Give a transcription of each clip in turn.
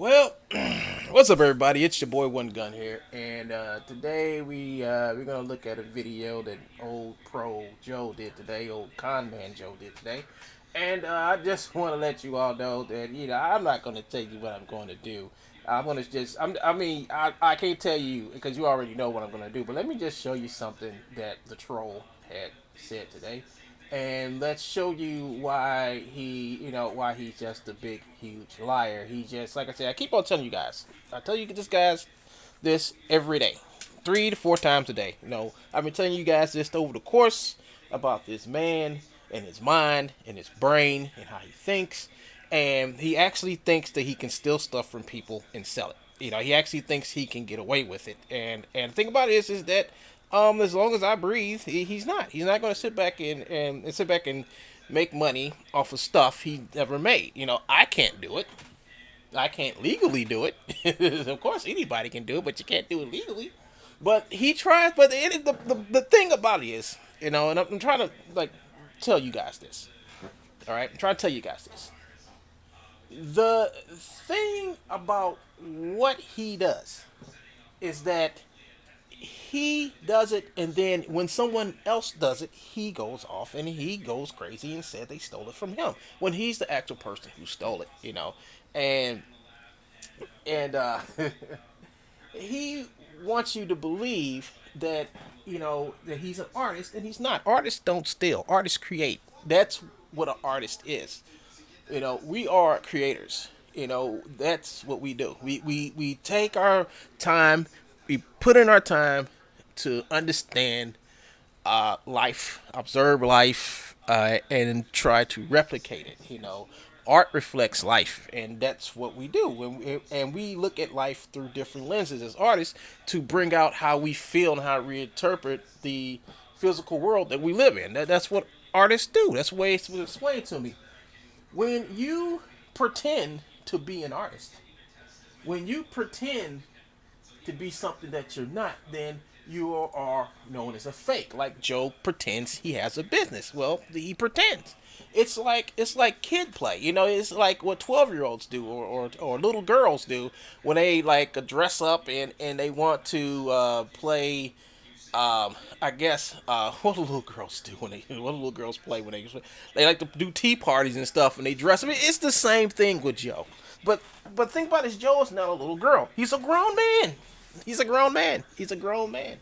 Well, what's up, everybody? It's your boy One Gun here, and today we're gonna look at a video that old pro Joe did today, old con man Joe did today, and I just want to let you all know that I'm not gonna tell you what I'm going to do. I'm gonna just I can't tell you because you already know what I'm gonna do, but let me just show you something that the troll had said today, and let's show you why he's just a big huge liar. He just, like I said, I keep on telling you guys, I tell you this guys this every day, 3 to 4 times a day. I've been telling you guys this over the course about this man and his mind and his brain and how he thinks, and he actually thinks that he can steal stuff from people and sell it. He actually thinks he can get away with it. And the thing about it is that as long as I breathe, he's not. He's not going to sit back and sit back and make money off of stuff he never made. I can't do it. I can't legally do it. Of course, anybody can do it, but you can't do it legally. But he tries. But the thing about it is, and I'm trying to tell you guys this. All right, I'm trying to tell you guys this. The thing about what he does is that he does it, and then when someone else does it, he goes off and he goes crazy and said they stole it from him when he's the actual person who stole it. And and he wants you to believe that that he's an artist, and he's not. Artists don't steal. Artists create. That's what an artist is. We are creators. That's what we do. We take our time, we put in our time to understand life, observe life, and try to replicate it. Art reflects life, and that's what we do. And we look at life through different lenses as artists to bring out how we feel and how we interpret the physical world that we live in. That's what artists do. That's the way it's explained to me. When you pretend to be an artist, when you pretend to be something that you're not, then you are known as a fake. Like Joe pretends he has a business. Well, he pretends. It's like kid play. It's like what 12-year-olds do, or little girls do when they dress up and they want to play. I guess what do little girls do what do little girls play when they like to do tea parties and stuff, and they dress. I mean, it's the same thing with Joe. But think about this: Joe is not a little girl. He's a grown man. He's a grown man. He's a grown man.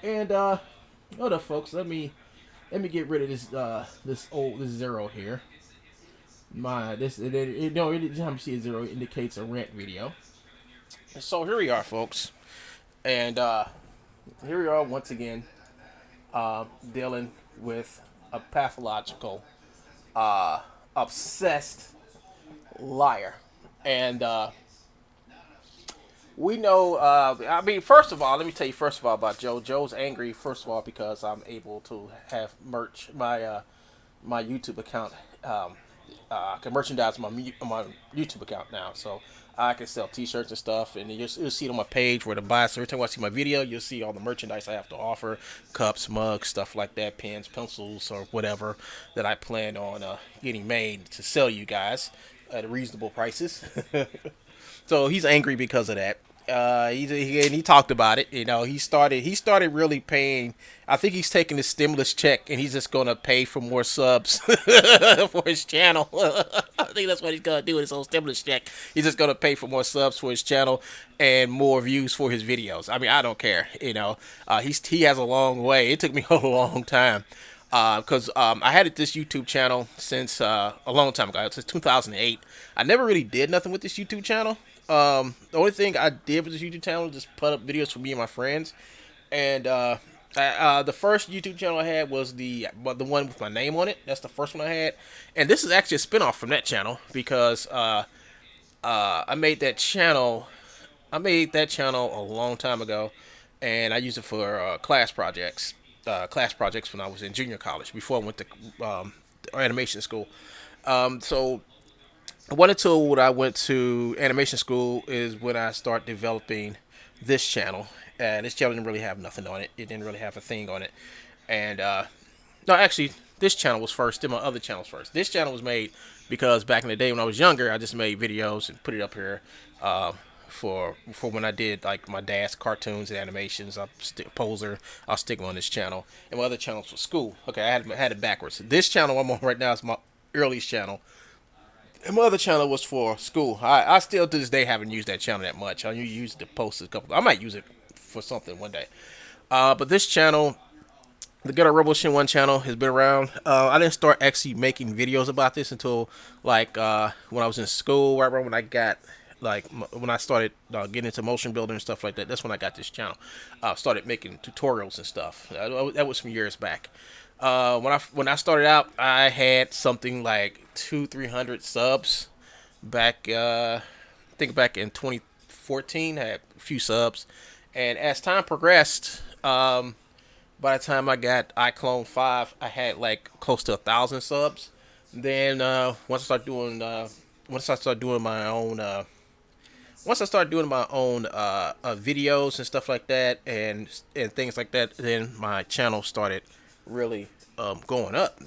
And hold up, folks. Let me get rid of this zero here. My this it no, every time you see a zero, it indicates a rant video. So here we are, folks, and here we are once again, dealing with a pathological, obsessed liar. And we know, first of all, let me tell you first of all about Joe. Joe's angry, first of all, because I'm able to have merch, my YouTube account. I can merchandise my YouTube account now. So I can sell T-shirts and stuff, and you'll see it on my page where to buy. So every time I see my video, you'll see all the merchandise I have to offer: cups, mugs, stuff like that, pens, pencils, or whatever that I plan on getting made to sell you guys at reasonable prices. So he's angry because of that. He talked about it. He started really paying. I think he's taking his stimulus check and he's just gonna pay for more subs for his channel. I think that's what he's gonna do with his whole stimulus check. He's just gonna pay for more subs for his channel and more views for his videos. I mean, I don't care. He has a long way. It took me a long time. Because I had this YouTube channel since a long time ago, since 2008. I never really did nothing with this YouTube channel. The only thing I did with this YouTube channel was just put up videos for me and my friends. And the first YouTube channel I had was the one with my name on it. That's the first one I had. And this is actually a spinoff from that channel because I made that channel. I made that channel a long time ago, and I used it for class projects. Class projects when I was in junior college before I went to animation school. So what until when I went to animation school is when I start developing this channel. And this channel didn't really have nothing on it. It didn't really have a thing on it. And no, actually, this channel was first. Then my other channels first. This channel was made because back in the day when I was younger, I just made videos and put it up here For when I did like my dad's cartoons and animations. I'm poser. I'll stick them on this channel, and my other channels for school. Okay, I had it backwards. This channel I'm on right now is my earliest channel, and my other channel was for school. I still to this day haven't used that channel that much. I used to post a couple. I might use it for something one day. But this channel, the Good Revolution One channel, has been around. I didn't start actually making videos about this until like when I was in school. Right around when I got like when I started getting into motion building and stuff like that. That's when I got this channel. Started making tutorials and stuff. That was some years back. When I started out, I had something like 200-300 subs back. I think back in 2014, I had a few subs, and as time progressed, by the time I got iClone 5, I had like close to 1,000 subs. Then once I started doing my own videos and stuff like that, and things like that, then my channel started really going up.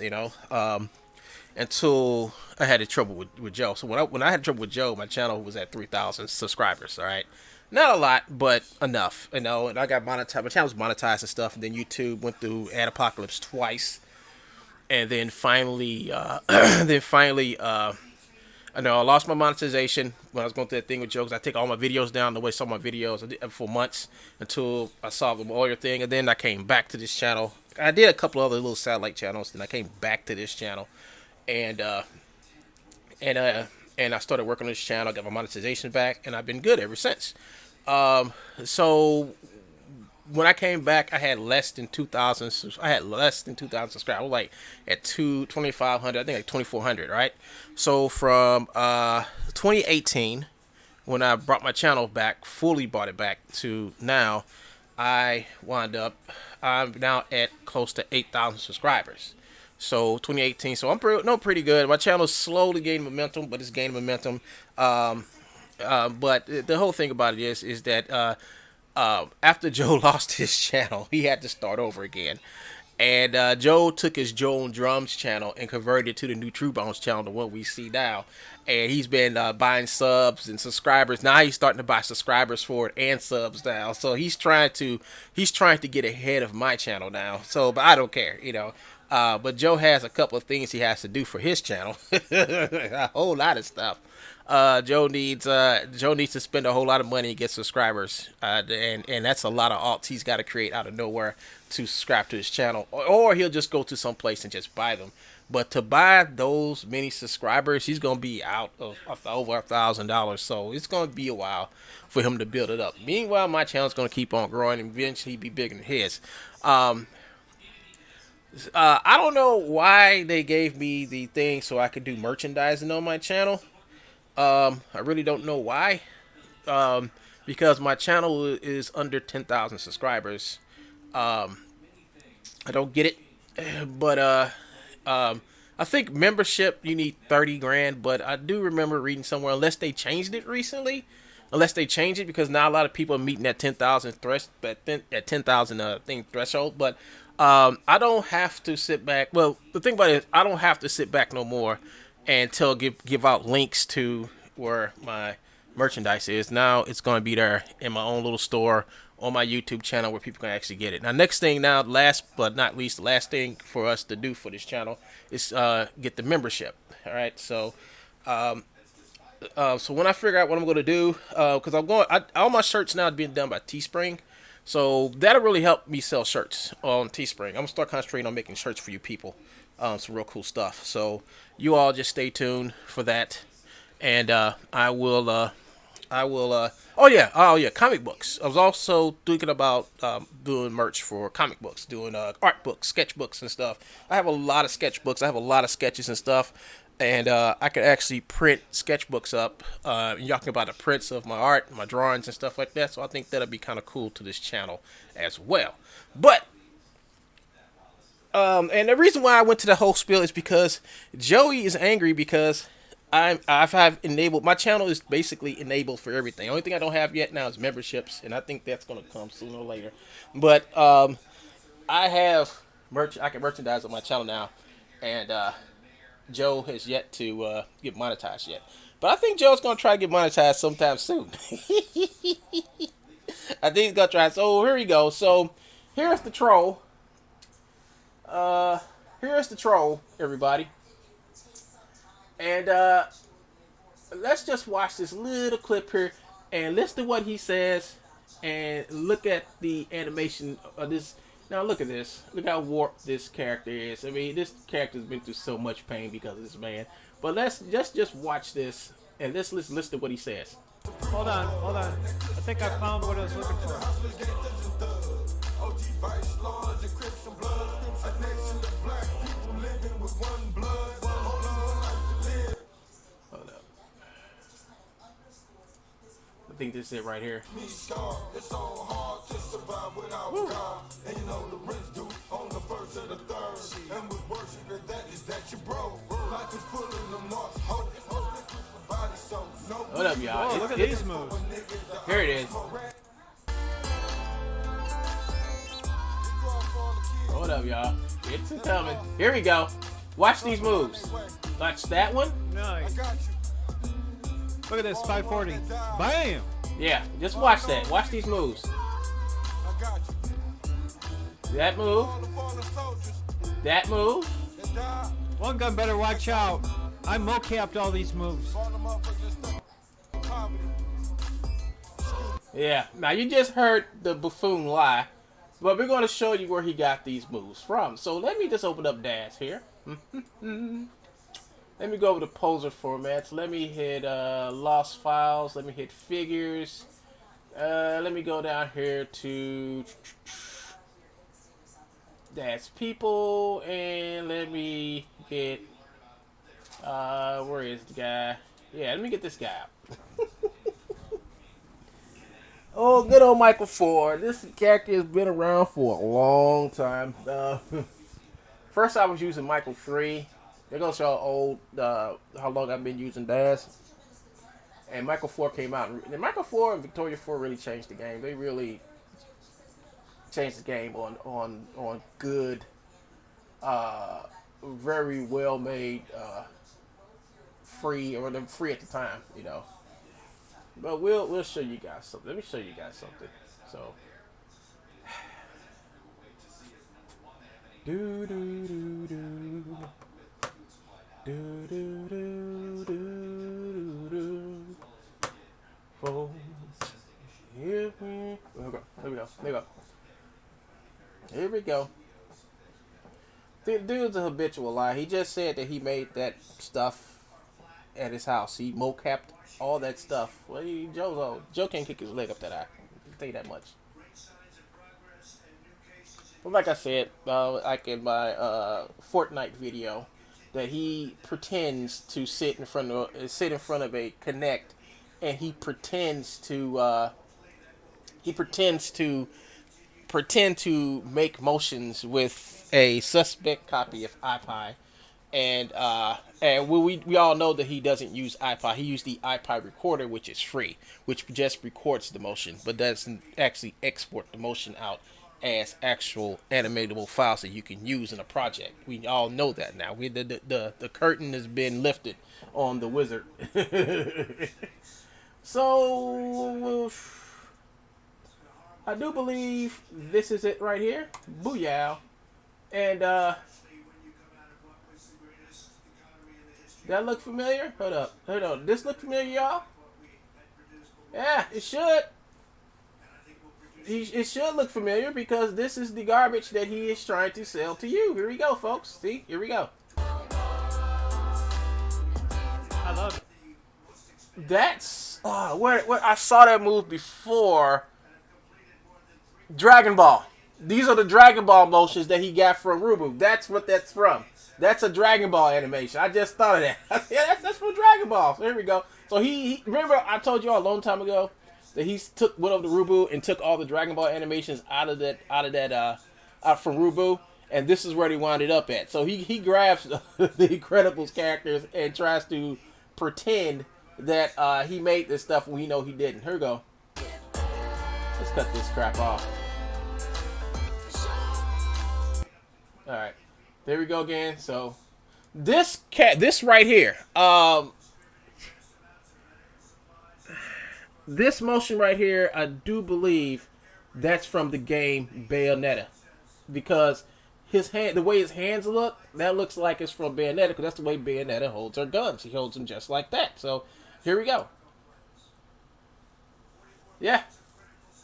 Until I had trouble with Joe. So when I had trouble with Joe, my channel was at 3,000 subscribers. All right, not a lot, but enough. And I got monetized. My channel was monetized and stuff. And then YouTube went through ad apocalypse twice, and then finally, I know I lost my monetization when I was going through that thing with Joe. 'Cause I take all my videos down the way some of my videos I did for months until I solved the lawyer thing, and then I came back to this channel. I did a couple other little satellite channels, then I came back to this channel, and and uh and I started working on this channel, got my monetization back, and I've been good ever since. So when I came back, I had less than 2,000. I had less than 2,000 subscribers. I was like at 2,500. I think like 2,400. Right. So from 2018, when I brought my channel back, fully brought it back to now, I wound up. I'm now at close to 8,000 subscribers. So 2018. So I'm pretty good. My channel is slowly gaining momentum, but it's gaining momentum. But the whole thing about it is that after Joe lost his channel, he had to start over again. And Joe took his Joe on Drums channel and converted it to the new True Bones channel, the one we see now. And he's been buying subs and subscribers. Now he's starting to buy subscribers for it and subs now. So he's trying to get ahead of my channel now. So, but I don't care. But Joe has a couple of things he has to do for his channel. A whole lot of stuff. Joe needs to spend a whole lot of money to get subscribers, and that's a lot of alts he's got to create out of nowhere to subscribe to his channel, or he'll just go to some place and just buy them. But to buy those many subscribers, he's gonna be out of over $1,000. So it's gonna be a while for him to build it up. Meanwhile, my channel's gonna keep on growing and eventually be bigger than his. I don't know why they gave me the thing so I could do merchandising on my channel. I really don't know why. Because my channel is under 10,000 subscribers. I don't get it, but I think membership you need 30 grand. But I do remember reading somewhere, unless they changed it recently, unless they change it, because now a lot of people are meeting that 10,000 at 10,000 thing threshold. But I don't have to sit back. Well, the thing about it is, I don't have to sit back no more and give out links to where my merchandise is. Now it's going to be there in my own little store on my YouTube channel where people can actually get it. Now, next thing, now last but not least, the last thing for us to do for this channel is get the membership. All right, so when I figure out what I'm going to do, because all my shirts now are being done by Teespring. So that'll really help me sell shirts on Teespring. I'm gonna start concentrating on making shirts for you people. Some real cool stuff. So you all just stay tuned for that, and I will. Oh yeah, comic books. I was also thinking about doing merch for comic books, doing art books, sketchbooks, and stuff. I have a lot of sketchbooks. I have a lot of sketches and stuff, and I could actually print sketchbooks up. And y'all can buy the prints of my art, my drawings, and stuff like that. So I think that'll be kind of cool to this channel as well. But and the reason why I went to the whole spiel is because Joey is angry because I've enabled my channel is basically enabled for everything. The only thing I don't have yet now is memberships, and I think that's gonna come sooner or later. But I have I can merchandise on my channel now, and Joe has yet to get monetized yet. But I think Joe's gonna try to get monetized sometime soon. I think he's gonna try. So here we go. So here's the troll. Uh, here's the troll, everybody. And let's just watch this little clip here and listen to what he says and look at the animation of this. Now look at this. Look how warped this character is. I mean, this character's been through so much pain because of this man. But let's just watch this and let's listen to what he says. Hold on, hold on. I think I found what I was looking for. Hold up. I think this is it right here. Woo. What up, y'all? Oh, look at these moves. Here it is. Hold up, y'all. It's coming. Here we go. Watch these moves. Watch that one. Nice. Look at this, 540. Bam! Yeah, just watch that. Watch these moves. That move. That move. One gun better watch out. I mocapped all these moves. Yeah. Now you just heard the buffoon lie, but we're going to show you where he got these moves from. So let me just open up DAS here. Let me go over to poser formats. Let me hit lost files. Let me hit figures. Let me go down here to DAS people, and let me get where is the guy? Yeah, let me get this guy out. Oh, good old Michael 4. This character has been around for a long time. First, I was using Michael 3. They're gonna show how old, how long I've been using DAS. And Michael 4 came out. And Michael 4 and Victoria 4 really changed the game. They really changed the game on good, very well made, free, or they're free at the time, you know. But we'll show you guys something. Let me show you guys something. So do do do do do do do do do. Oh, here we go. Here we go. There we go. Here we go. The dude's a habitual lie. He just said that he made that stuff at his house. He mocapped all that stuff. Well, Joe can't kick his leg up that eye. I'll tell you that much. But like I said, like in my Fortnite video, that he pretends to sit in front of a Connect, and he pretends to pretend to make motions with a suspect copy of iPi. And we all know that he doesn't use iPi. He used the iPi recorder, which is free, which just records the motion, but doesn't actually export the motion out as actual animatable files that you can use in a project. We all know that now. The curtain has been lifted on the wizard. So I do believe this is it right here. Booyah. And that look familiar? Hold up. Hold on. This look familiar, y'all? Yeah, it should. It should look familiar because this is the garbage that he is trying to sell to you. Here we go, folks. See? Here we go. I love it. That's where I saw that move before. Dragon Ball. These are the Dragon Ball motions that he got from Rubu. That's what that's from. That's a Dragon Ball animation. I just thought of that. Yeah, that's from Dragon Ball. So here we go. So he remember I told you all a long time ago that he went over to Rubu and took all the Dragon Ball animations out of that from Rubu, and this is where they wound it up at. So he grabs the Incredibles characters and tries to pretend that he made this stuff when we know he didn't. Here we go. Let's cut this crap off. All right, there we go again. So this right here, This motion right here, I do believe that's from the game Bayonetta, because his hand, the way his hands look, that looks like it's from Bayonetta, because that's the way Bayonetta holds her guns. She holds them just like that. So here we go. Yeah,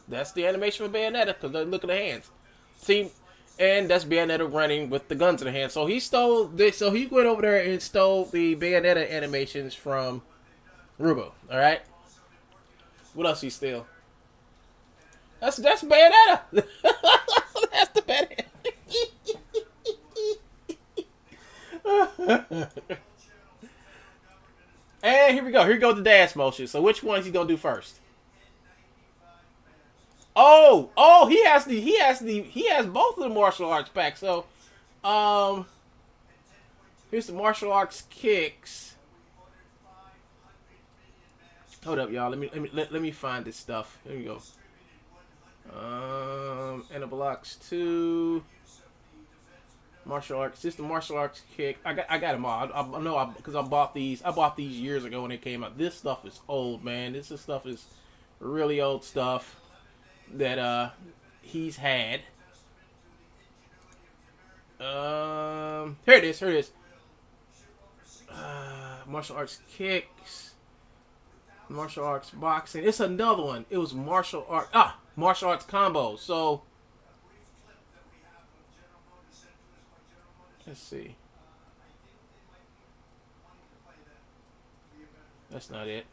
that's the animation for Bayonetta, because look at the hands. See, and that's Bayonetta running with the guns in the hand. So he stole this. So he went over there and stole the Bayonetta animations from Rubo. All right. What else he steal? That's Bayonetta. That's the Bayonetta. And here we go. Here goes the dash motion. So which one is he gonna do first? Oh, he has both of the martial arts packs. So, um, here's the martial arts kicks. Hold up, y'all. Let me find this stuff. Here we go. And the blocks 2. Martial arts. Just the martial arts kick. I got them all. I know because I bought these. I bought these years ago when they came out. This stuff is old, man. This stuff is really old stuff that he's had. Here it is. Here it is. Martial arts kicks. Martial arts boxing. It's another one. It was martial arts combo. So let's see. That's not it.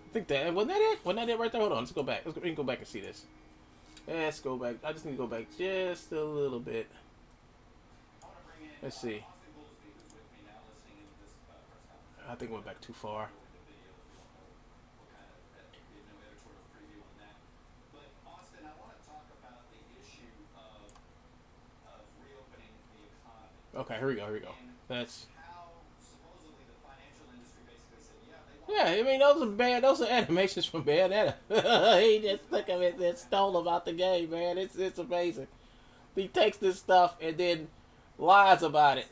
I think that wasn't that it. Wasn't that it right there? Hold on. Let's go back. We can go back and see this. Let's go back. I just need to go back just a little bit. Let's see. I think I went back too far. Okay, here we go. Here we go. That's. Yeah, I mean those are bad. Those are animations from Bayonetta. He just took them and stole about the game, man. It's amazing. He takes this stuff and then lies about it.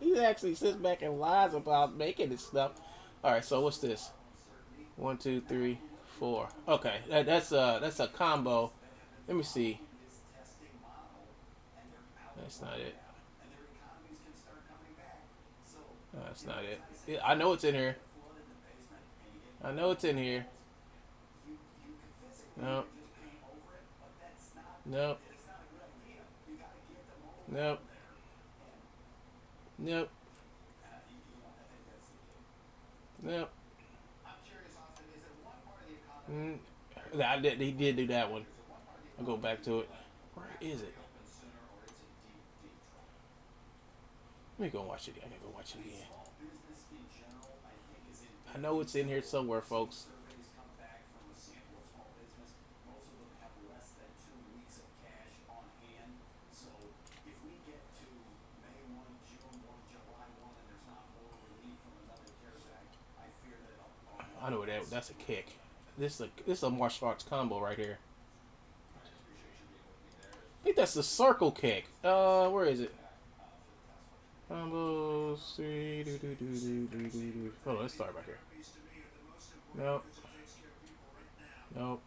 He actually sits back and lies about making this stuff. All right, so what's this? 1, 2, 3, 4. Okay, that's a combo. Let me see. That's not it. No, that's not it. I know it's in here. I know it's in here. Nope. Nope. Nope. Nope. Nope. He did do that one. I'll go back to it. Where is it? Let me go watch it. I gotta go watch it again. I know it's in here somewhere, folks. I know that's a kick. This is a martial arts combo right here. I think that's the circle kick. Where is it? Combos. Hold on, let's start right here. Nope. Nope.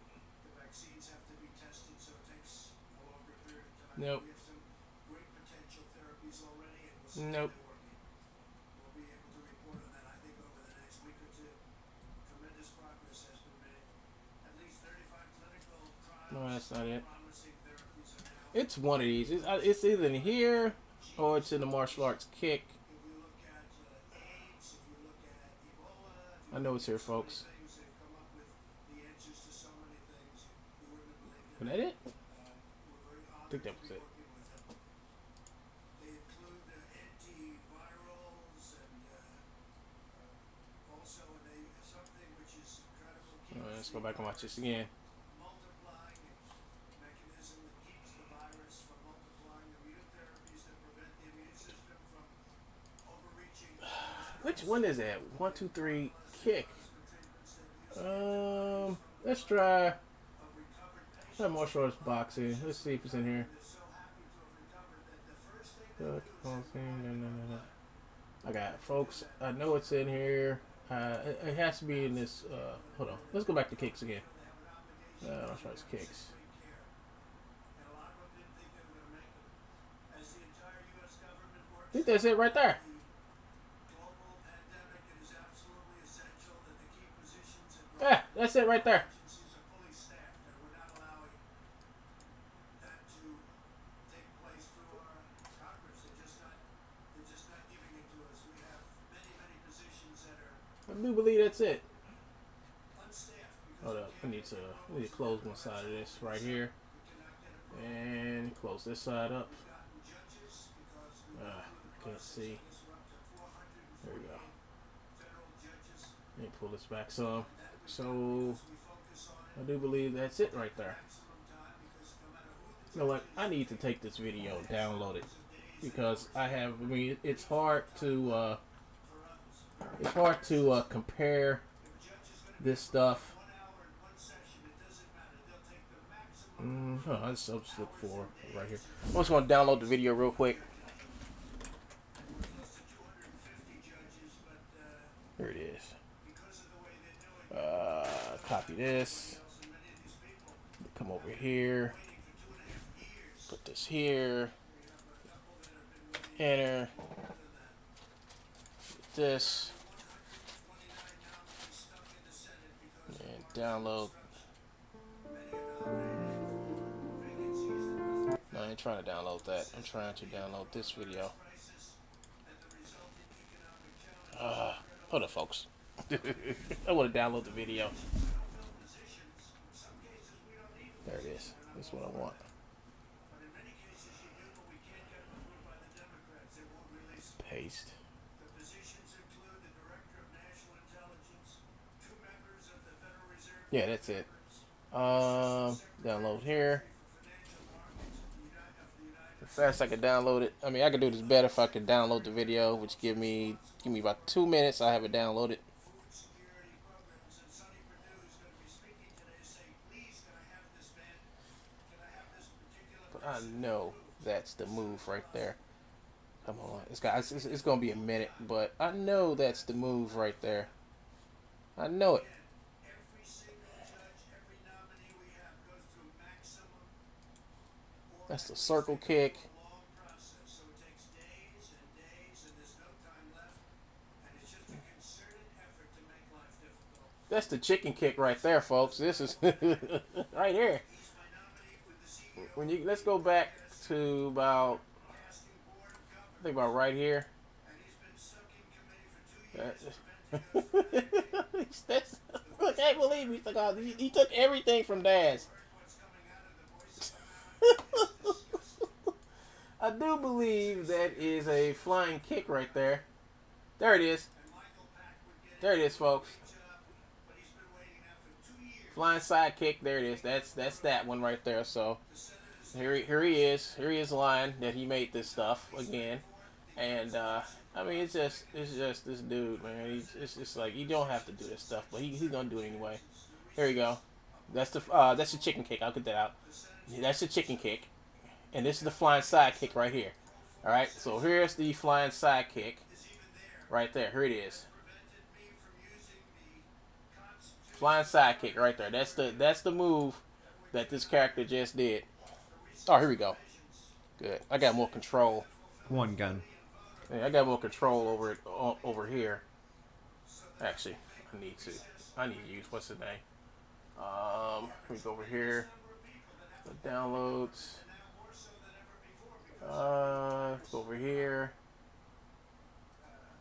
Nope. Nope. No, that's not it. It's one of these. It's either in here or it's in the martial arts kick. I know it's here, folks. Was that it? I think that was it. Alright, let's go back and watch this again. Which one is that? 1, 2, 3, kick. Let's try martial arts boxing. Let's see if it's in here. No. I got it, folks. I know it's in here. It has to be in this. Hold on. Let's go back to kicks again. Let's try kicks. I think that's it right there. Yeah, that's it right there. I do believe that's it. Hold up. I need to close one side of this right here. And close this side up. I can't see. There we go. Let me pull this back some. So I do believe that's it right there. You know what? I need to take this video, download it, because I mean, it's hard to compare this stuff. I just look for right here. I'm just gonna download the video real quick. Here it is. Copy this. Come over here. Put this here. Enter. This. And download. No, I ain't trying to download that. I'm trying to download this video. Hold up, folks. I want to download the video. There it is. That's what I want. Paste. Yeah, that's it. Download here. The fast I can download it. I mean, I could do this better if I could download the video, which give me about 2 minutes. I have it downloaded. But I know that's the move right there. Come on, it's gonna be a minute, but I know that's the move right there. I know it. That's the circle kick. That's the chicken kick right there, folks. This is right here. Let's go back to about, I think about right here. I can't believe he took everything from Daz. I do believe that is a flying kick right there. There it is. There it is, folks. Flying side kick. There it is. That's that one right there. So here he is. Here he is lying that he made this stuff again. And I mean, it's just this dude, man. It's just like, you don't have to do this stuff, but he's gonna do it anyway. Here you go. That's the chicken kick. I'll get that out. That's the chicken kick, and this is the flying side kick right here. All right. So here's the flying side kick, right there. Here it is. Flying side kick right there. That's the move that this character just did. Oh, here we go. Good. I got more control. One gun. Yeah, I got more control over it over here. Actually, I need to use, what's the name? Let me go over here. The downloads. Let's go over here.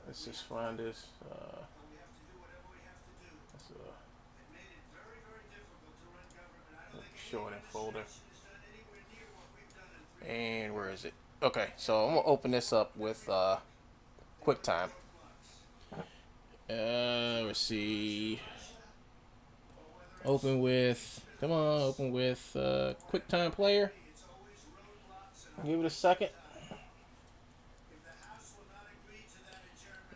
Let's just find this. Show it in folder. And where is it? Okay, so I'm gonna open this up with QuickTime. Let's see. Open with, come on, open with QuickTime Player. Give it a second.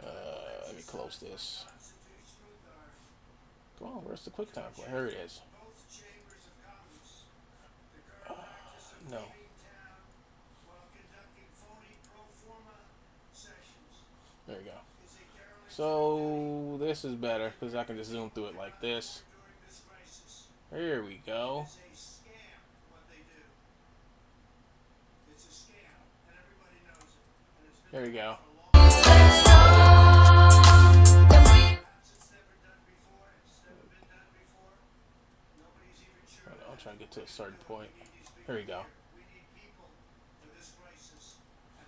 Let me close this. Come on, where's the QuickTime Player? Here it is. No. There you go. So this is better because I can just zoom through it like this. Here we go. There we go. I'm trying to get to a certain point. Here we go.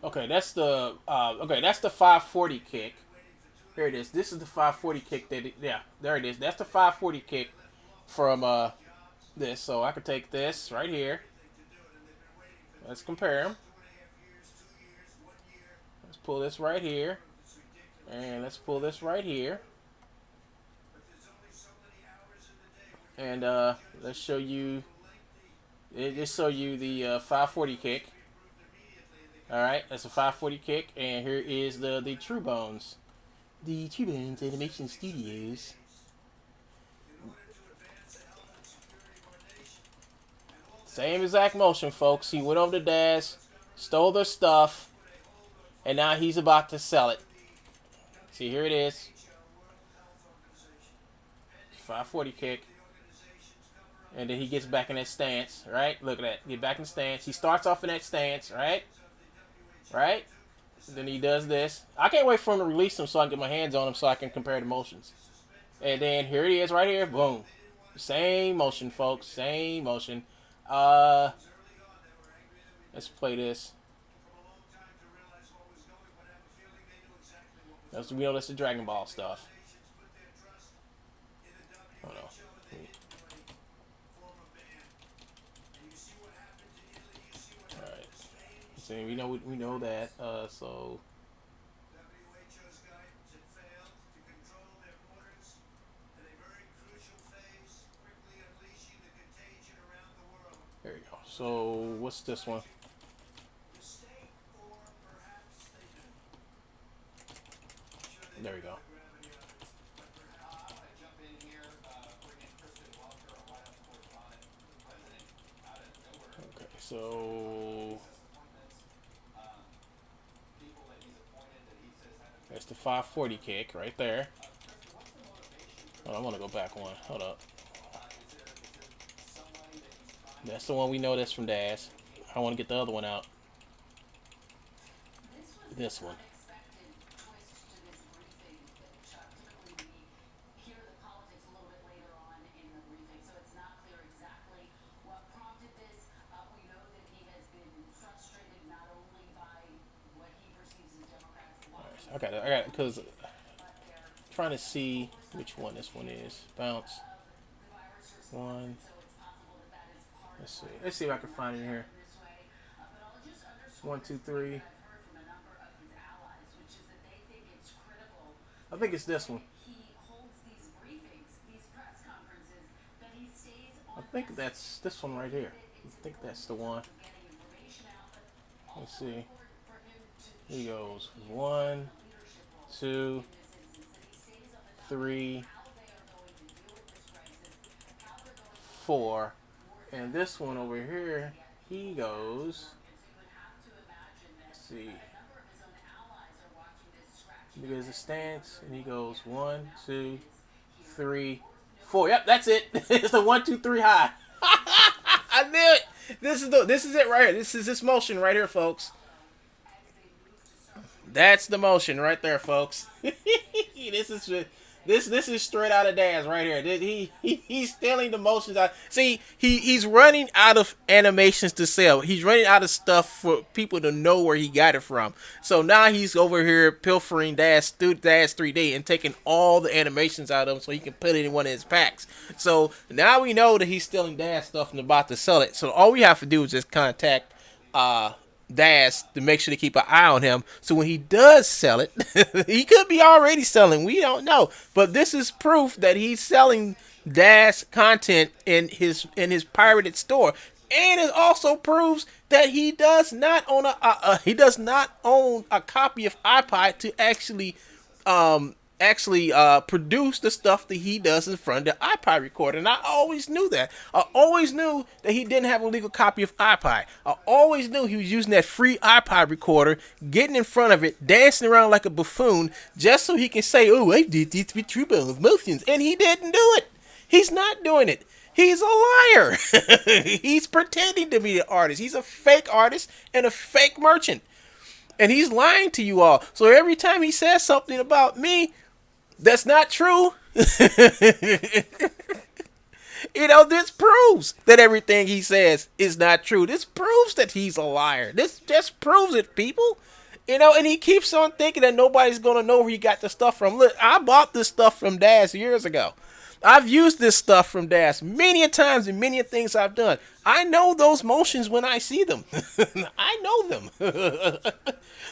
Okay, that's the that's the 540 kick. Here it is. This is the 540 kick yeah, there it is. That's the 540 kick from this. So I could take this right here. Let's compare them. Let's pull this right here. And let's pull this right here. And let's show you just show you the 540 kick. Alright, that's a 540 kick, and here is the True Bones. The True Bones Animation Studios. Same exact motion, folks. He went over the dash, stole their stuff, and now he's about to sell it. See, here it is. 540 kick. And then he gets back in that stance, right? Look at that. Get back in stance. He starts off in that stance, right? Right? Then he does this. I can't wait for him to release him so I can get my hands on him so I can compare the motions. And then here he is right here. Boom. Same motion, folks. Same motion. Let's play this. We know that's the Dragon Ball stuff. Hold on. Alright. See, we know that. So there you go. So what's this one? There we go. Okay, so that's the 540 kick right there. Oh, I want to go back one. Hold up. That's the one we know that's from Dash. I want to get the other one out. This one. I got it, because I'm trying to see which one this one is. Bounce. One. Let's see if I can find it here. 1, 2, 3. I think it's this one. I think that's this one right here. I think that's the one. Let's see. He goes 1, 2, 3, 4. And this one over here, he goes. Let's see. He does a stance, and he goes 1, 2, 3, 4. Yep, that's it. It's the 1, 2, 3 high. I knew it. This is it right here. This is this motion right here, folks. That's the motion right there, folks. This is straight out of Daz right here. He's stealing the motions out. See, he's running out of animations to sell. He's running out of stuff for people to know where he got it from. So now he's over here pilfering Daz 3D and taking all the animations out of them so he can put it in one of his packs. So now we know that he's stealing Daz stuff and about to sell it. So all we have to do is just contact Dash to make sure to keep an eye on him. So when he does sell it, he could be already selling. We don't know. But this is proof that he's selling Dash content in his pirated store. And it also proves that he does not own a copy of iPod to actually actually produce the stuff that he does in front of the iPod recorder. And I always knew that. I always knew that he didn't have a legal copy of iPod. I always knew he was using that free iPod recorder, getting in front of it, dancing around like a buffoon, just so he can say, "Oh, I did this with True Bones Motions," and he didn't do it. He's not doing it. He's a liar. He's pretending to be an artist. He's a fake artist and a fake merchant. And he's lying to you all. So every time he says something about me that's not true, this proves that everything he says is not true. This proves that he's a liar. This just proves it, people. And he keeps on thinking that nobody's going to know where he got the stuff from. Look, I bought this stuff from Daz years ago. I've used this stuff from Daz many a times in many things I've done. I know those motions when I see them. I know them.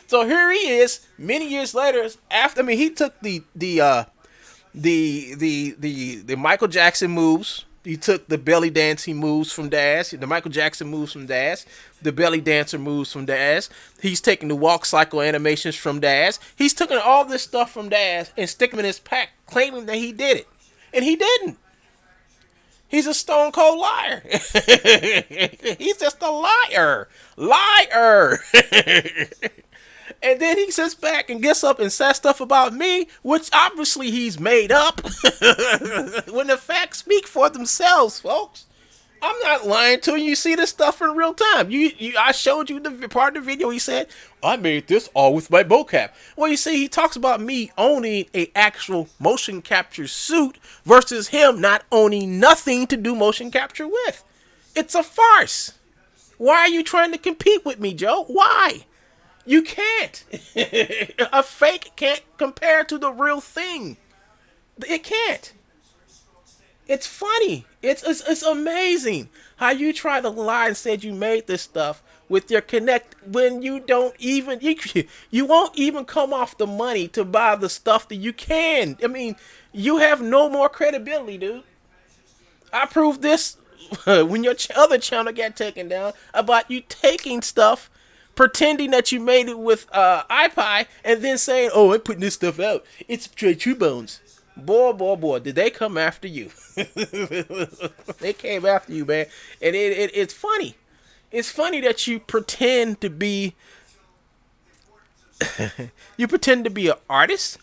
So here he is, many years later. After, he took the Michael Jackson moves. He took the belly dancing moves from Daz, the Michael Jackson moves from Daz, the belly dancer moves from Daz. He's taking the walk cycle animations from Daz. He's taking all this stuff from Daz and sticking them in his pack, claiming that he did it. And he didn't. He's a stone cold liar. He's just a liar. Liar. And then he sits back and gets up and says stuff about me, which obviously he's made up. When the facts speak for themselves, folks. I'm not lying to you. You see this stuff in real time. I showed you the part of the video. He said, "I made this all with my mocap." Well, you see, he talks about me owning a actual motion capture suit versus him not owning nothing to do motion capture with. It's a farce. Why are you trying to compete with me, Joe? Why? You can't. A fake can't compare to the real thing. It can't. It's funny. It's amazing how you try to lie and said you made this stuff with your Connect when you don't even you won't even come off the money to buy the stuff that you can. You have no more credibility, dude. I proved this when your other channel got taken down about you taking stuff, pretending that you made it with iPod, and then saying, "Oh, I'm putting this stuff out. It's True Bones." Boy, did they come after you. They came after you, man. And it's funny. It's funny that you pretend to be an artist.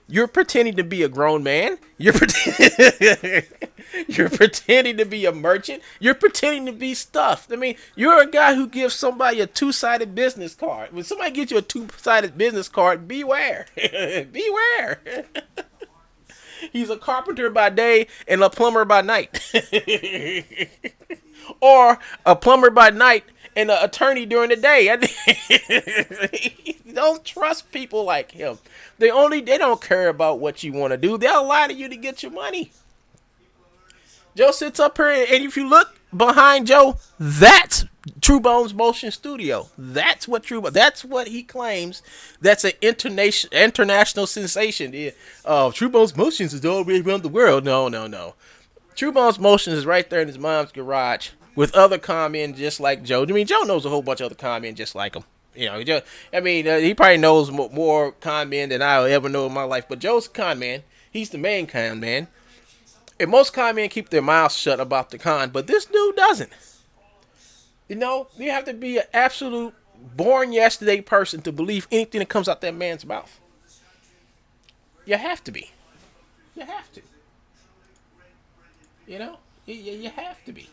You're pretending to be a grown man. You're pretending to be a merchant. You're pretending to be stuff. You're a guy who gives somebody a two-sided business card. When somebody gives you a two-sided business card, beware. Beware. He's a carpenter by day and a plumber by night. Or a plumber by night and an attorney during the day. Don't trust people like him. They don't care about what you want to do. They'll lie to you to get your money. Joe sits up here, and if you look behind Joe, that's True Bones Motion Studio. That's what he claims. That's an international sensation. True Bones Motions is all the way around the world. No. True Bones Motions is right there in his mom's garage with other con men just like Joe. Joe knows a whole bunch of other con men just like him. He probably knows more con men than I'll ever know in my life. But Joe's a con man. He's the main con man. And most con men keep their mouths shut about the con, but this dude doesn't. You have to be an absolute born yesterday person to believe anything that comes out that man's mouth. You have to be. You have to. You have to be.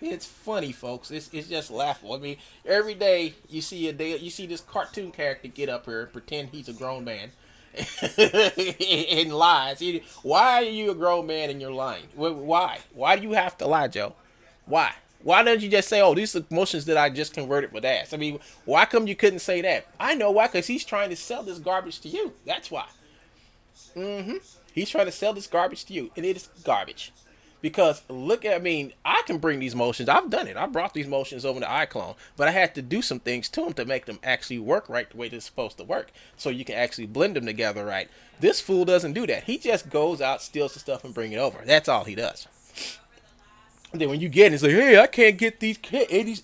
It's funny, folks. It's just laughable. Every day you see this cartoon character get up here and pretend he's a grown man. And lies. Why are you a grown man and you're lying? Why? Why do you have to lie, Joe? Why? Why don't you just say, "Oh, these are motions that I just converted with ass"? Why come you couldn't say that? I know why, because he's trying to sell this garbage to you. That's why. He's trying to sell this garbage to you, and it is garbage. Because I can bring these motions. I've done it. I brought these motions over to iClone, but I had to do some things to them to make them actually work right the way they're supposed to work, so you can actually blend them together right. This fool doesn't do that. He just goes out, steals the stuff, and bring it over. That's all he does. And then when you get it, it's like, "Hey, I can't get these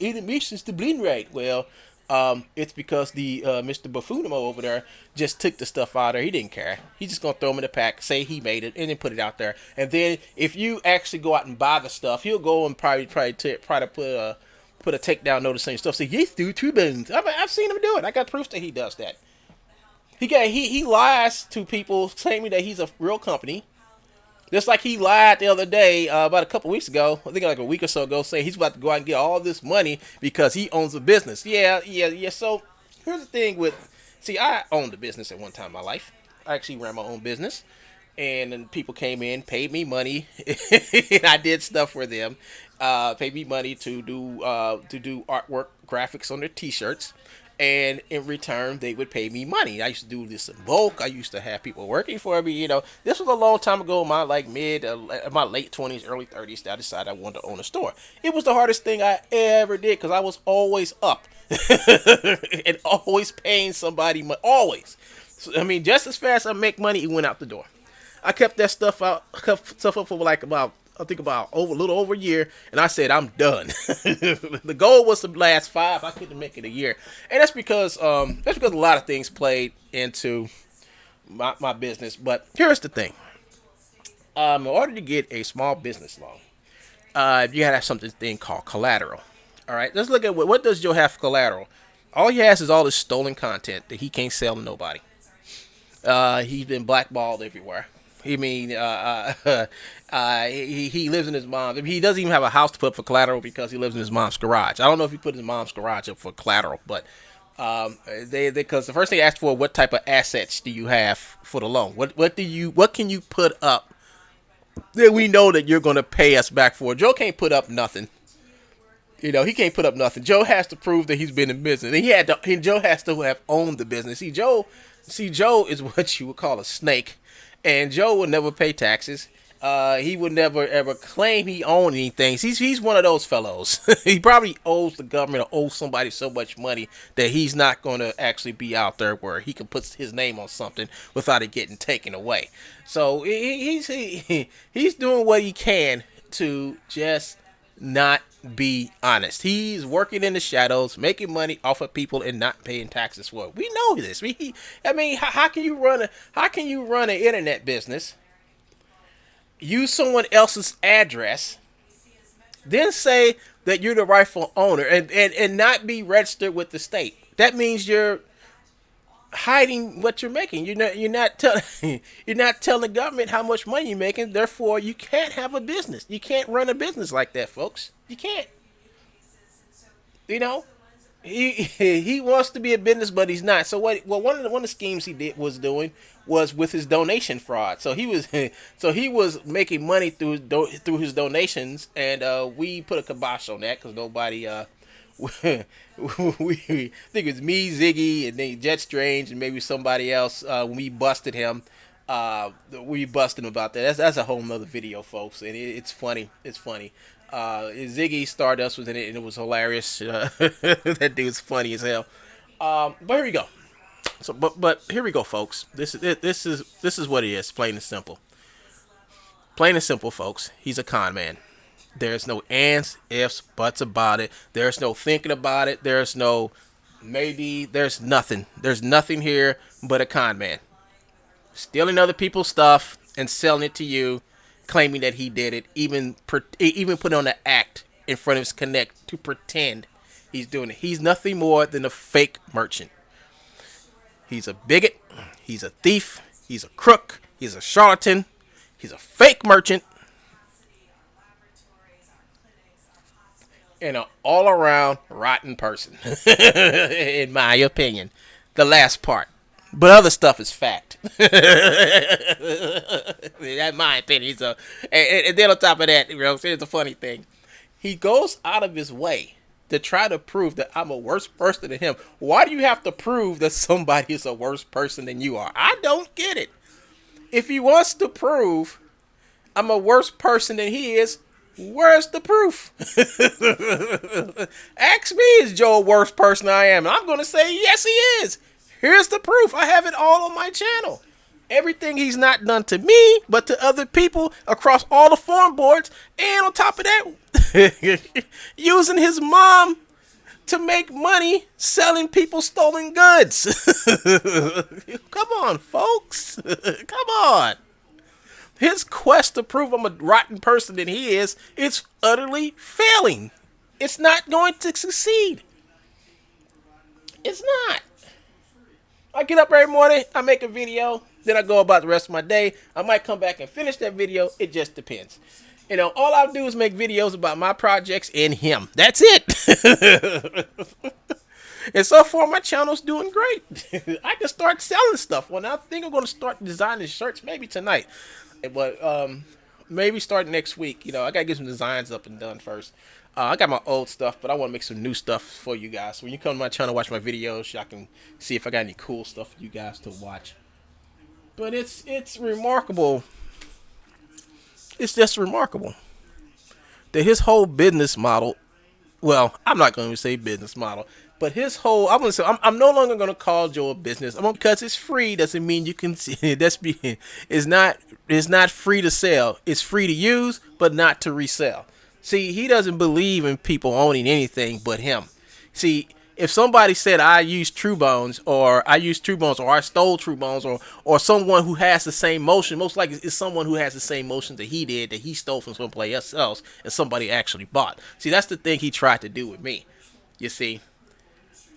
animations to blend right." Well, It's because the Mr. Buffonimo over there just took the stuff out there. He didn't care. He's just gonna throw them in the pack, say he made it, and then put it out there. And then if you actually go out and buy the stuff, he'll go and probably try to put a takedown notice on your stuff. Say yes, do two bones. I've seen him do it. I got proof that he does that. He lies to people, claiming that he's a real company. Just like he lied the other day, about a couple weeks ago, I think like a week or so ago, saying he's about to go out and get all this money because he owns a business. Yeah. So here's the thing with, see, I owned a business at one time in my life. I actually ran my own business, and then people came in, paid me money, and I did stuff for them. Paid me money to do artwork, graphics on their T-shirts, and in return they would pay me money. I used to do this in bulk. I used to have people working for me. This was a long time ago, in my my late 20s, early 30s. That I decided I wanted to own a store. It was the hardest thing I ever did because I was always up and always paying somebody money. Always. So, I mean, just as fast as I make money, it went out the door. I kept that stuff out, kept stuff up for like about, I think about a little over a year, and I said I'm done. The goal was to last 5. I couldn't make it a year, and that's because a lot of things played into my business. But here's the thing: in order to get a small business loan, you gotta have something called collateral. All right, let's look at what does Joe have for collateral. All he has is all this stolen content that he can't sell to nobody. He's been blackballed everywhere. I mean, he lives in his mom's. I mean, he doesn't even have a house to put for collateral because he lives in his mom's garage. I don't know if he put his mom's garage up for collateral, but because the first thing they asked for, what type of assets do you have for the loan? What can you put up that we know that you're going to pay us back for? Joe can't put up nothing. He can't put up nothing. Joe has to prove that he's been in business, and Joe has to have owned the business. Joe is what you would call a snake. And Joe would never pay taxes. He would never ever claim he owned anything. He's one of those fellows. He probably owes the government or owes somebody so much money that he's not going to actually be out there where he can put his name on something without it getting taken away. So he's doing what he can to just not be honest. He's working in the shadows, making money off of people and not paying taxes for it. We know this. How can you run an internet business, use someone else's address, then say that you're the rightful owner and not be registered with the state? That means you're hiding what you're making. You're not telling the government how much money you're making. Therefore, you can't have a business. You can't run a business like that, folks. You can't. He wants to be a business, but he's not. So one of the schemes he was doing was with his donation fraud. So he was making money through his donations, and we put a kibosh on that because nobody we think it's me, Ziggy, and then Jet Strange, and maybe somebody else. When we busted him, we busted him about that. That's a whole nother video, folks, and it's funny. It's funny. Ziggy Stardust was in it, and it was hilarious. That dude's funny as hell. But here we go. So, but here we go, folks. This is what it is. Plain and simple. Plain and simple, folks. He's a con man. There's no ands, ifs, buts about it. There's no thinking about it. There's no maybe. There's nothing. There's nothing here but a con man. Stealing other people's stuff and selling it to you, claiming that he did it. Even put on an act in front of his connect to pretend he's doing it. He's nothing more than a fake merchant. He's a bigot. He's a thief. He's a crook. He's a charlatan. He's a fake merchant. And an all-around rotten person, in my opinion. The last part. But other stuff is fact. That's my opinion. So, and then on top of that, here's a funny thing. He goes out of his way to try to prove that I'm a worse person than him. Why do you have to prove that somebody is a worse person than you are? I don't get it. If he wants to prove I'm a worse person than he is, where's the proof? Ask me, is Joe a worse person I am? And I'm going to say, yes, he is. Here's the proof. I have it all on my channel. Everything he's not done to me, but to other people across all the forum boards. And on top of that, using his mom to make money selling people stolen goods. Come on, folks. Come on. His quest to prove I'm a rotten person than he is, it's utterly failing. It's not going to succeed. It's not. I get up every morning, I make a video, then I go about the rest of my day. I might come back and finish that video. It just depends. You know, all I do is make videos about my projects and him. That's it. And so far, my channel's doing great. I can start selling stuff. Well, now I think I'm going to start designing shirts maybe tonight. But maybe start next week. You know, I got to get some designs up and done first. I got my old stuff, but I want to make some new stuff for you guys. So when you come to my channel, watch my videos, y'all can see if I got any cool stuff for you guys to watch. But it's remarkable. It's just remarkable that his whole business model, well, I'm not going to say business model, but his whole, I'm going to say, I'm no longer going to call Joe a business. Because it's free doesn't mean you can see, it's not free to sell. It's free to use, but not to resell. See, he doesn't believe in people owning anything but him. See, if somebody said I use True Bones, or I stole True Bones, or someone who has the same motion, most likely it's someone who has the same motion that he did, that he stole from someplace else and somebody actually bought. See, that's the thing he tried to do with me. You see,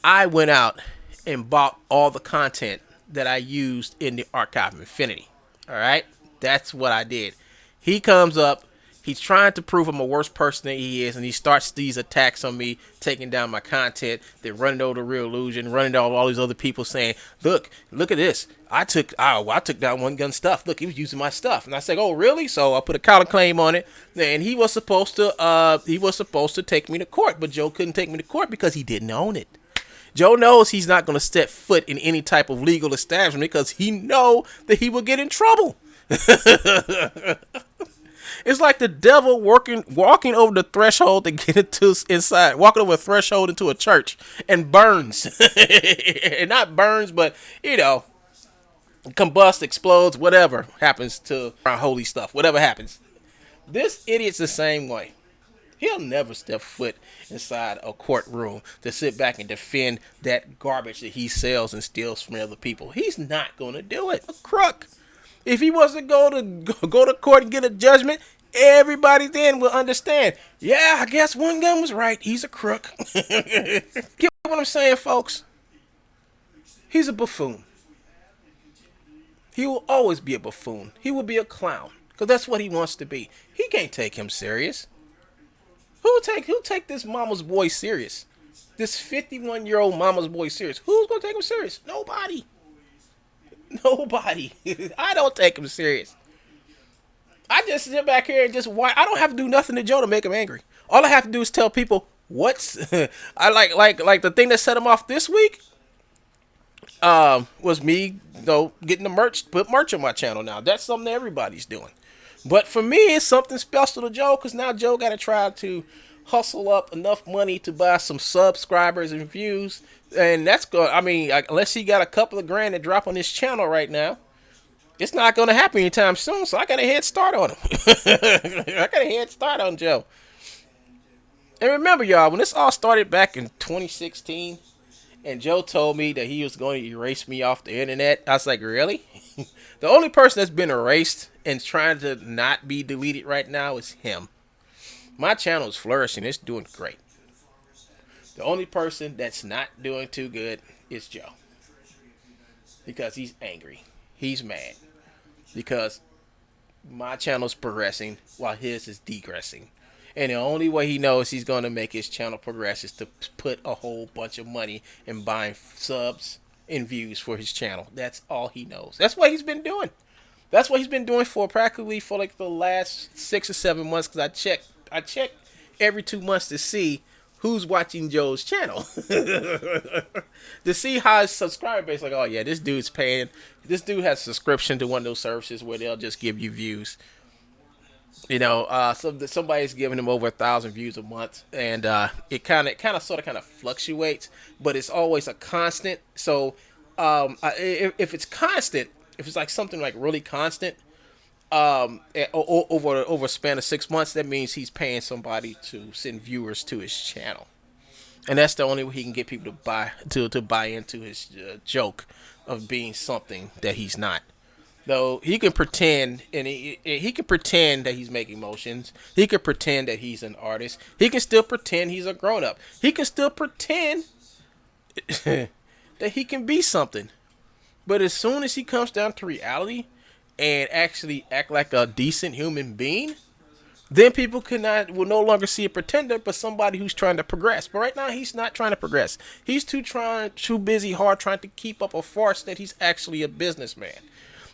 I went out and bought all the content that I used in the Archive of Infinity. All right? That's what I did. He comes up. He's trying to prove I'm a worse person than he is, and he starts these attacks on me, taking down my content, then running over the Real Illusion, running over all these other people saying, look at this. I took down One Gun stuff. Look, he was using my stuff. And I said, oh, really? So I put a counterclaim on it, and he was supposed to take me to court, but Joe couldn't take me to court because he didn't own it. Joe knows he's not going to step foot in any type of legal establishment because he know that he will get in trouble. It's like the devil walking over the threshold to get into inside, walking over a threshold into a church and burns. And not burns, but, you know, combusts, explodes, whatever happens to holy stuff, whatever happens. This idiot's the same way. He'll never step foot inside a courtroom to sit back and defend that garbage that he sells and steals from other people. He's not going to do it. A crook. If he was to go to court and get a judgment, everybody then will understand. Yeah, I guess One Gun was right. He's a crook. Get what I'm saying, folks? He's a buffoon. He will always be a buffoon. He will be a clown because that's what he wants to be. He can't take him serious. Who'll take this mama's boy serious? This 51-year-old mama's boy serious? Who's gonna take him serious? Nobody. Nobody. I don't take him serious. I just sit back here and just watch. I don't have to do nothing to Joe to make him angry. All I have to do is tell people what's I like the thing that set him off this week. Was me, getting the merch, put merch on my channel now. That's something that everybody's doing. But for me, it's something special to Joe because now Joe got to try to hustle up enough money to buy some subscribers and views. And that's good. I mean, unless he got a couple of grand to drop on his channel right now, it's not going to happen anytime soon. So I got a head start on him. I got a head start on Joe. And remember, y'all, when this all started back in 2016, and Joe told me that he was going to erase me off the internet, I was like, really? The only person that's been erased and trying to not be deleted right now is him. My channel is flourishing. It's doing great. The only person that's not doing too good is Joe. Because he's angry. He's mad. Because my channel's progressing while his is degressing. And the only way he knows he's going to make his channel progress is to put a whole bunch of money in buying subs and views for his channel. That's all he knows. That's what he's been doing. That's what he's been doing for like the last 6 or 7 months. Because I check every 2 months to see who's watching Joe's channel. To see how his subscriber base, like, oh yeah, this dude's paying. This dude has a subscription to one of those services where they'll just give you views. You know, somebody's giving him over 1,000 views a month, and it kind of fluctuates, but it's always a constant. So, if it's constant, if it's like something like really constant, over a span of 6 months, that means he's paying somebody to send viewers to his channel. and that's the only way he can get people to buy into his joke of being something that he's not. Though he can pretend, and he can pretend that he's making motions. He can pretend that he's an artist. He can still pretend he's a grown up. He can still pretend that he can be something. But as soon as he comes down to reality and actually act like a decent human being, then people will no longer see a pretender, but somebody who's trying to progress. But right now, he's not trying to progress. He's too busy, hard trying to keep up a farce that he's actually a businessman.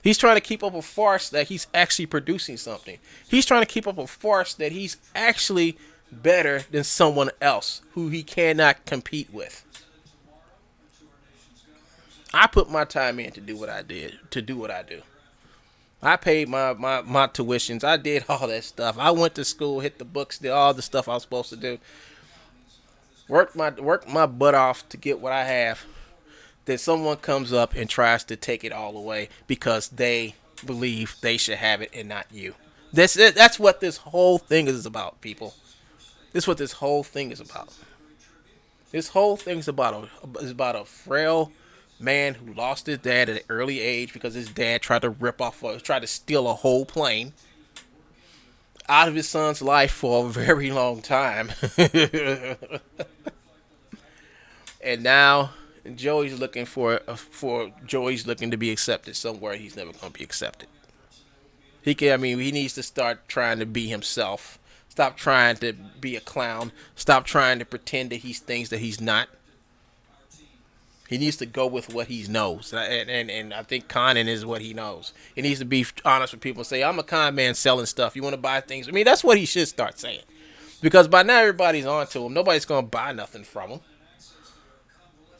He's trying to keep up a farce that he's actually producing something. He's trying to keep up a farce that he's actually better than someone else who he cannot compete with. I put my time in to do what I did, to do what I do. I paid my tuitions. I did all that stuff. I went to school, hit the books, did all the stuff I was supposed to do. Worked my butt off to get what I have. Then someone comes up and tries to take it all away because they believe they should have it and not you. That's what this whole thing is about, people. This is what this whole thing is about. This whole thing is about a frail man who lost his dad at an early age because his dad tried to steal a whole plane out of his son's life for a very long time. And now Joey's looking to be accepted somewhere he's never going to be accepted. He needs to start trying to be himself. Stop trying to be a clown. Stop trying to pretend that he's things that he's not. He needs to go with what he knows, and I think conning is what he knows. He needs to be honest with people and say, "I'm a con man selling stuff. You want to buy things?" I mean, that's what he should start saying, because by now everybody's on to him. Nobody's gonna buy nothing from him.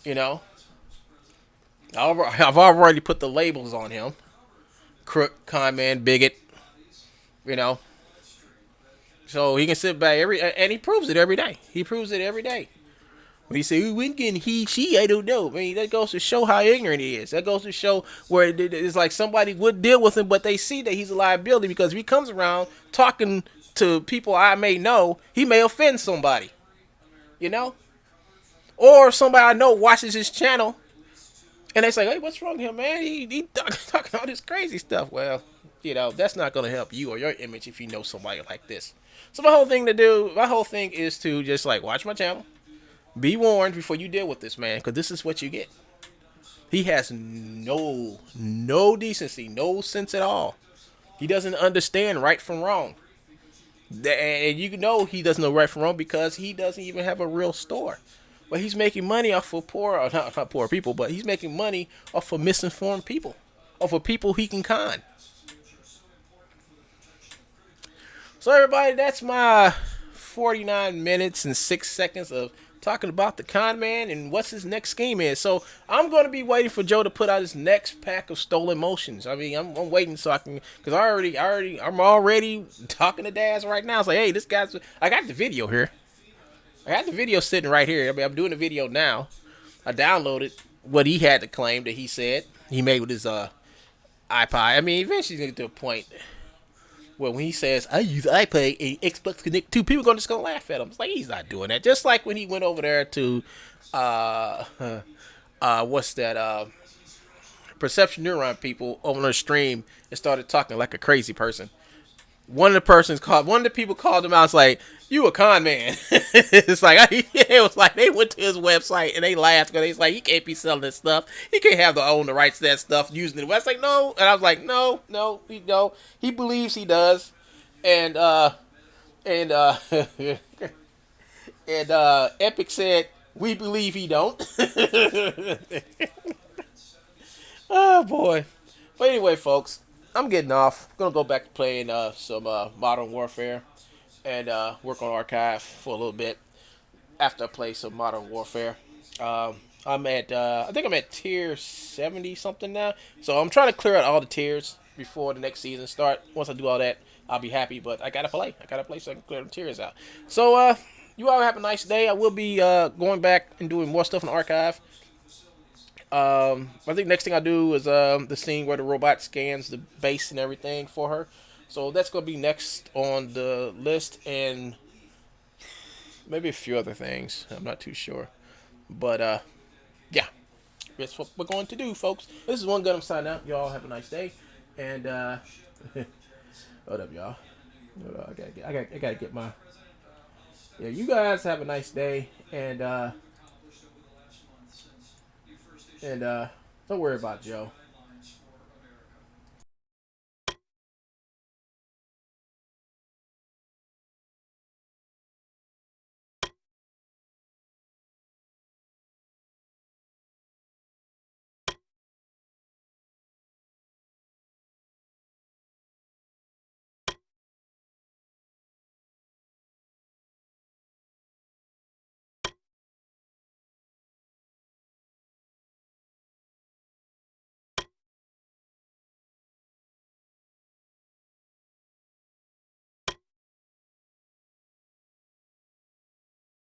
You know, I've already put the labels on him: crook, con man, bigot. You know, so he can sit back and he proves it every day. He proves it every day. When you say, when can he, she, I don't know. I mean, that goes to show how ignorant he is. That goes to show where it's like somebody would deal with him, but they see that he's a liability because if he comes around talking to people I may know, he may offend somebody, you know? Or somebody I know watches his channel and they say, hey, what's wrong with him, man? He talking all this crazy stuff. Well, that's not going to help you or your image if you know somebody like this. So my whole thing is to just like watch my channel. Be warned before you deal with this man, because this is what you get. He has no decency, no sense at all. He doesn't understand right from wrong. And you know he doesn't know right from wrong because he doesn't even have a real store. But he's making money off of not poor people, but he's making money off of misinformed people, off of people he can con. So everybody, that's my 49 minutes and 6 seconds of talking about the con man and what's his next scheme is. So I'm going to be waiting for Joe to put out his next pack of stolen motions. I mean, I'm waiting so I can, because I'm already talking to Daz right now. It's like, hey, I got the video here. I got the video sitting right here. I mean, I'm doing the video now. I downloaded what he had to claim that he said he made with his iPod. I mean, eventually he's going to get to a point well, when he says, I use iPad and Xbox Connect 2, people are just going to laugh at him. It's like, he's not doing that. Just like when he went over there to, what's that, Perception Neuron people over on the stream and started talking like a crazy person. One of the people called him out. It's like, you a con man. It's like, it was like they went to his website and they laughed because he's like, he can't be selling this stuff. He can't have own the rights to that stuff using it. I was like, no. And I was like, no. He believes he does. And and Epic said, we believe he don't. Oh boy. But anyway, folks, I'm getting off. I'm gonna go back to playing some Modern Warfare and work on Archive for a little bit after I play some Modern Warfare. I think I'm at tier 70 something now. So I'm trying to clear out all the tiers before the next season start. Once I do all that, I'll be happy. But I gotta play so I can clear the tiers out. So you all have a nice day. I will be going back and doing more stuff in the Archive. I think next thing I do is the scene where the robot scans the base and everything for her. So that's gonna be next on the list, and maybe a few other things. I'm not too sure, but yeah, that's what we're going to do, folks. This is One Gun. I'm signing out. Y'all have a nice day, and hold up, y'all. Hold on, I gotta get my. Yeah, you guys have a nice day, and don't worry about Joe.